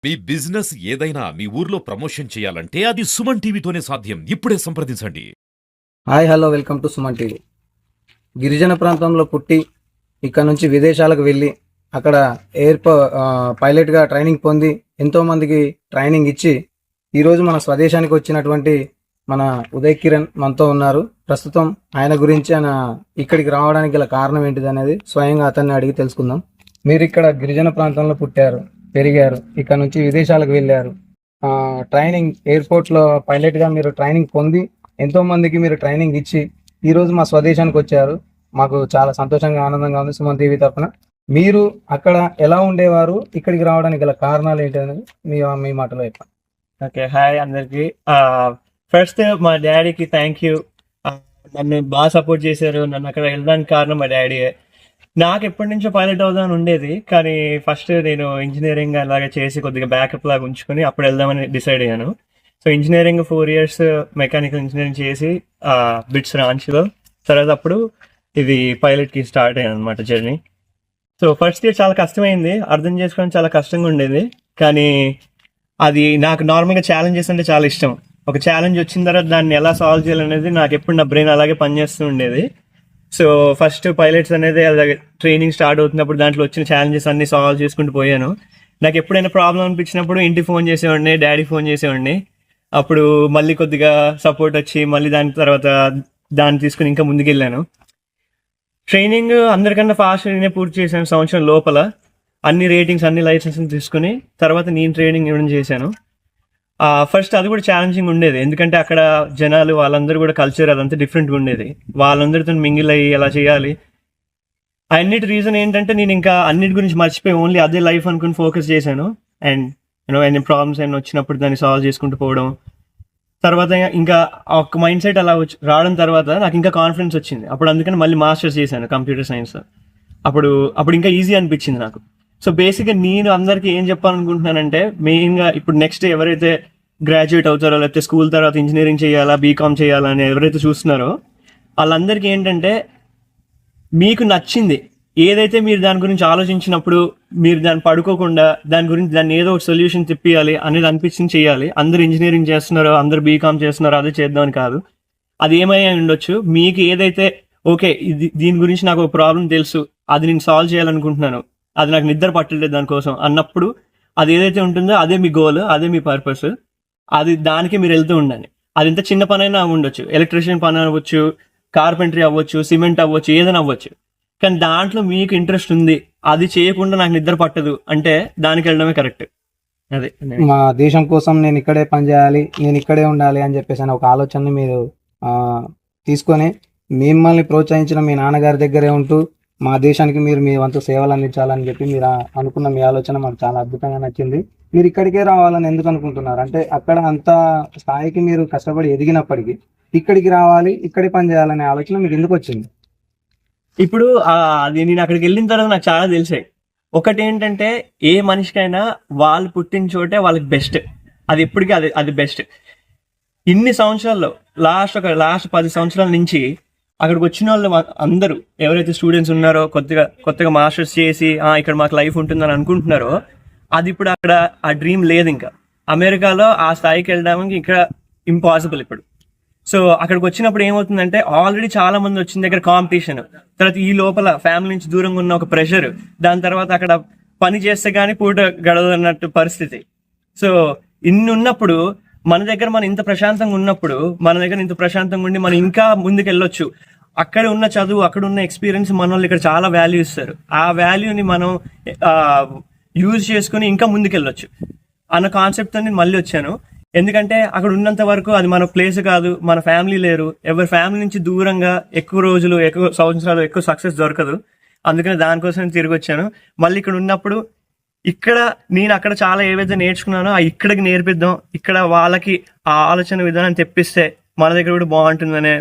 మీ business ఏదైనా మీ ఊర్లో promotion చేయాలంటే అది సుమన్ టీవీతోనే సాధ్యం. ఇప్పుడే సంప్రదించండి. Hi hello welcome to Suman TV. గిరిజన ప్రాంతంలో పుట్టి ఇక్కడ నుంచి విదేశాలకు వెళ్ళి అక్కడ పైలట్గా ట్రైనింగ్ పొంది ఎంతోమందికి ట్రైనింగ్ ఇచ్చి ఈరోజు మన స్వదేశానికి వచ్చినటువంటి మన ఉదయ్ కిరణ్ మనతో ఉన్నారు. ప్రస్తుతం ఆయన గురించి ఆయన ఇక్కడికి రావడానికి గల కారణం ఏంటిది అనేది స్వయంగా అతన్ని అడిగి తెలుసుకుందాం. మీరు ఇక్కడ గిరిజన ప్రాంతంలో పుట్టారు, పెరిగారు, ఇక్కడ నుంచి విదేశాలకు వెళ్ళారు. ట్రైనింగ్ ఎయిర్పోర్ట్లో పైలట్గా మీరు ట్రైనింగ్ పొంది ఎంతో మందికి మీరు ట్రైనింగ్ ఇచ్చి ఈరోజు మా స్వదేశానికి వచ్చారు. మాకు చాలా సంతోషంగా ఆనందంగా ఉంది సుమన్ టీవీ తరఫున. మీరు అక్కడ ఎలా ఉండేవారు, ఇక్కడికి రావడానికి గల కారణాలు ఏంటి అనేది మీ మాటలో చెప్పండి. ఓకే, హాయ్ అందరికి. ఫస్ట్ మా డాడీకి థ్యాంక్ యూ. నన్ను బాగా సపోర్ట్ చేశారు. నన్ను అక్కడ వెళ్ళడానికి కారణం మా డాడీయే. నాకు ఎప్పటి నుంచో పైలట్ అవుదామని ఉండేది, కానీ ఫస్ట్ నేను ఇంజనీరింగ్ అలాగే చేసి కొద్దిగా బ్యాకప్ లాగా ఉంచుకొని అప్పుడు వెళ్దామని డిసైడ్ అయ్యాను. So engineering 4 years mechanical engineering చేసి బిట్స్ రాంచిలో తర్వాత అప్పుడు ఇది పైలట్కి స్టార్ట్ అయ్యాను అనమాట జర్నీ. సో ఫస్ట్ ఇయర్ చాలా కష్టమైంది, అర్థం చేసుకోవడం చాలా కష్టంగా ఉండేది. కానీ అది నాకు నార్మల్గా ఛాలెంజెస్ అంటే చాలా ఇష్టం. ఒక ఛాలెంజ్ వచ్చిన తర్వాత దాన్ని ఎలా సాల్వ్ చేయాలనేది నాకు ఎప్పుడు నా బ్రెయిన్ అలాగే పనిచేస్తూ ఉండేది. సో ఫస్ట్ పైలట్స్ అనేది అలాగే ట్రైనింగ్ స్టార్ట్ అవుతున్నప్పుడు దాంట్లో వచ్చిన ఛాలెంజెస్ అన్ని సాల్వ్ చేసుకుంటూ పోయాను. నాకు ఎప్పుడైనా ప్రాబ్లం అనిపించినప్పుడు ఇంటికి ఫోన్ చేసేవాడిని, డాడీ ఫోన్ చేసేవాడిని. అప్పుడు మళ్ళీ కొద్దిగా సపోర్ట్ వచ్చి మళ్ళీ దాని తర్వాత దాన్ని తీసుకుని ఇంకా ముందుకెళ్ళాను. ట్రైనింగ్ అందరికన్నా ఫాస్ట్ నేనే పూర్తి చేశాను. సంవత్సరం లోపల అన్ని రేటింగ్స్ అన్ని లైసెన్స్ తీసుకుని తర్వాత నేను ట్రైనింగ్ ఇవ్వడం చేశాను. ఫస్ట్ అది కూడా ఛాలెంజింగ్ ఉండేది, ఎందుకంటే అక్కడ జనాలు వాళ్ళందరూ కూడా కల్చర్ అదంతా డిఫరెంట్గా ఉండేది. వాళ్ళందరితో మింగిల్ అయ్యి ఎలా చేయాలి అన్నిటి రీజన్ ఏంటంటే నేను ఇంకా అన్నిటి గురించి మర్చిపోయి ఓన్లీ అదే లైఫ్ అనుకుని ఫోకస్ చేశాను. అండ్ ఎన్ని ప్రాబ్లమ్స్ అయినా వచ్చినప్పుడు దాన్ని సాల్వ్ చేసుకుంటూ పోవడం. తర్వాత ఇంకా ఒక మైండ్ సెట్ అలా రావడం తర్వాత నాకు ఇంకా కాన్ఫిడెన్స్ వచ్చింది. అప్పుడు అందుకని మళ్ళీ మాస్టర్స్ చేశాను కంప్యూటర్ సైన్స్. అప్పుడు ఇంకా ఈజీ అనిపించింది నాకు. సో బేసిక్గా నేను అందరికీ ఏం చెప్పాలనుకుంటున్నానంటే, మెయిన్గా ఇప్పుడు నెక్స్ట్ ఎవరైతే గ్రాడ్యుయేట్ అవుతారో లేకపోతే స్కూల్ తర్వాత ఇంజనీరింగ్ చేయాలా బీకామ్ చేయాలా అని ఎవరైతే చూస్తున్నారో వాళ్ళందరికీ ఏంటంటే, మీకు నచ్చింది ఏదైతే మీరు దాని గురించి ఆలోచించినప్పుడు మీరు దాన్ని పడుకోకుండా దాన్ని ఏదో ఒక సొల్యూషన్ తిప్పియాలి అనేది అనిపించింది చేయాలి. అందరు ఇంజనీరింగ్ చేస్తున్నారో అందరు బీకామ్ చేస్తున్నారో అదే చేద్దామని కాదు. అది ఏమైనా ఉండొచ్చు. మీకు ఏదైతే ఓకే దీని గురించి నాకు ఒక ప్రాబ్లం తెలుసు, అది నేను సాల్వ్ చేయాలనుకుంటున్నాను, అది నాకు నిద్ర పట్టలేదు దానికోసం అన్నప్పుడు అది ఏదైతే ఉంటుందో అదే మీ గోల్, అదే మీ పర్పస్. అది దానికి మీరు వెళ్తూ ఉండండి. అది ఎంత చిన్న పనైనా ఉండొచ్చు, ఎలక్ట్రీషియన్ పని అవ్వచ్చు, కార్పెంటరీ అవ్వచ్చు, సిమెంట్ అవ్వచ్చు, ఏదైనా అవ్వచ్చు. కానీ దాంట్లో మీకు ఇంట్రెస్ట్ ఉంది, అది చేయకుండా నాకు నిద్ర పట్టదు అంటే దానికి వెళ్ళడమే కరెక్ట్. అదే మా దేశం కోసం నేను ఇక్కడే పనిచేయాలి, నేను ఇక్కడే ఉండాలి అని చెప్పేసి ఒక ఆలోచనని మీరు తీసుకొని మిమ్మల్ని ప్రోత్సహించిన మీ నాన్నగారి దగ్గరే ఉంటూ మా దేశానికి మీరు మీ వంతు సేవలు అందించాలని చెప్పి మీరు అనుకున్న మీ ఆలోచన మాకు చాలా అద్భుతంగా నచ్చింది. మీరు ఇక్కడికే రావాలని ఎందుకు అనుకుంటున్నారు అంటే, అక్కడ అంత స్థాయికి మీరు కష్టపడి ఎదిగినప్పటికీ ఇక్కడికి రావాలి, ఇక్కడే పని చేయాలనే ఆలోచన మీకు ఎందుకు వచ్చింది? ఇప్పుడు అది నేను అక్కడికి వెళ్ళిన తర్వాత నాకు చాలా తెలిసాయి. ఒకటి ఏంటంటే, ఏ మనిషికైనా వాళ్ళు పుట్టిన చోటే వాళ్ళకి బెస్ట్. అది ఎప్పటికీ అది బెస్ట్. ఇన్ని సంవత్సరాల్లో లాస్ట్ 10 సంవత్సరాల నుంచి అక్కడికి వచ్చిన వాళ్ళు అందరూ ఎవరైతే స్టూడెంట్స్ ఉన్నారో కొత్తగా మాస్టర్స్ చేసి ఇక్కడ మాకు లైఫ్ ఉంటుందని అనుకుంటున్నారో, అది ఇప్పుడు అక్కడ ఆ డ్రీమ్ లేదు. ఇంకా అమెరికాలో ఆ స్థాయికి వెళ్ళడానికి ఇక్కడ ఇంపాసిబుల్ ఇప్పుడు. సో అక్కడికి వచ్చినప్పుడు ఏమవుతుందంటే, ఆల్రెడీ చాలా మంది వచ్చిన దగ్గర కాంపిటీషన్, తర్వాత ఈ లోపల ఫ్యామిలీ నుంచి దూరంగా ఉన్న ఒక ప్రెషర్, దాని తర్వాత అక్కడ పని చేస్తే కానీ పూట గడవదన్నట్టు పరిస్థితి. సో ఇన్ని ఉన్నప్పుడు మన దగ్గర మనం ఇంత ప్రశాంతంగా ఉన్నప్పుడు, మన దగ్గర ఇంత ప్రశాంతంగా ఉండి మనం ఇంకా ముందుకు వెళ్ళొచ్చు. అక్కడ ఉన్న చదువు, అక్కడ ఉన్న ఎక్స్పీరియన్స్ మన వాళ్ళు ఇక్కడ చాలా వాల్యూ ఇస్తారు. ఆ వాల్యూని మనం యూజ్ చేసుకుని ఇంకా ముందుకెళ్ళొచ్చు అన్న కాన్సెప్ట్ తో నేను మళ్ళీ వచ్చాను. ఎందుకంటే అక్కడ ఉన్నంత వరకు అది మన ప్లేస్ కాదు, మన ఫ్యామిలీ లేరు, ఎవరి ఫ్యామిలీ నుంచి దూరంగా ఎక్కువ రోజులు, ఎక్కువ సంవత్సరాలు, ఎక్కువ సక్సెస్ దొరకదు. అందుకని దానికోసం తిరిగి వచ్చాను. మళ్ళీ ఇక్కడ ఉన్నప్పుడు నేను అక్కడ చాలా ఏవైతే నేర్చుకున్నానో ఇక్కడికి నేర్పిద్దాం, ఇక్కడ వాళ్ళకి ఆ ఆలోచన విధానం తెప్పిస్తే మన దగ్గర కూడా బాగుంటుందనే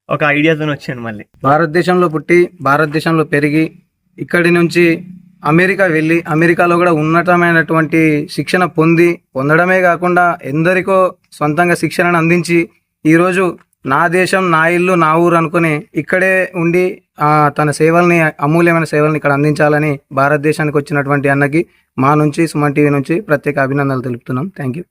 ఒక ఐడియాతో వచ్చాను. మళ్ళీ భారతదేశంలో పుట్టి భారతదేశంలో పెరిగి ఇక్కడి నుంచి అమెరికా వెళ్ళి అమెరికాలో కూడా ఉన్నతమైనటువంటి శిక్షణ పొందడమే కాకుండా ఎందరికో సొంతంగా శిక్షణను అందించి ఈరోజు నా దేశం, నా ఇల్లు, నా ఊరు అనుకుని ఇక్కడే ఉండి తన సేవల్ని, అమూల్యమైన సేవల్ని ఇక్కడ అందించాలని భారతదేశానికి వచ్చినటువంటి అన్నకి మా నుంచి సుమన్ టీవీ నుంచి ప్రత్యేక అభినందనలు తెలుపుతున్నాం. Thank you.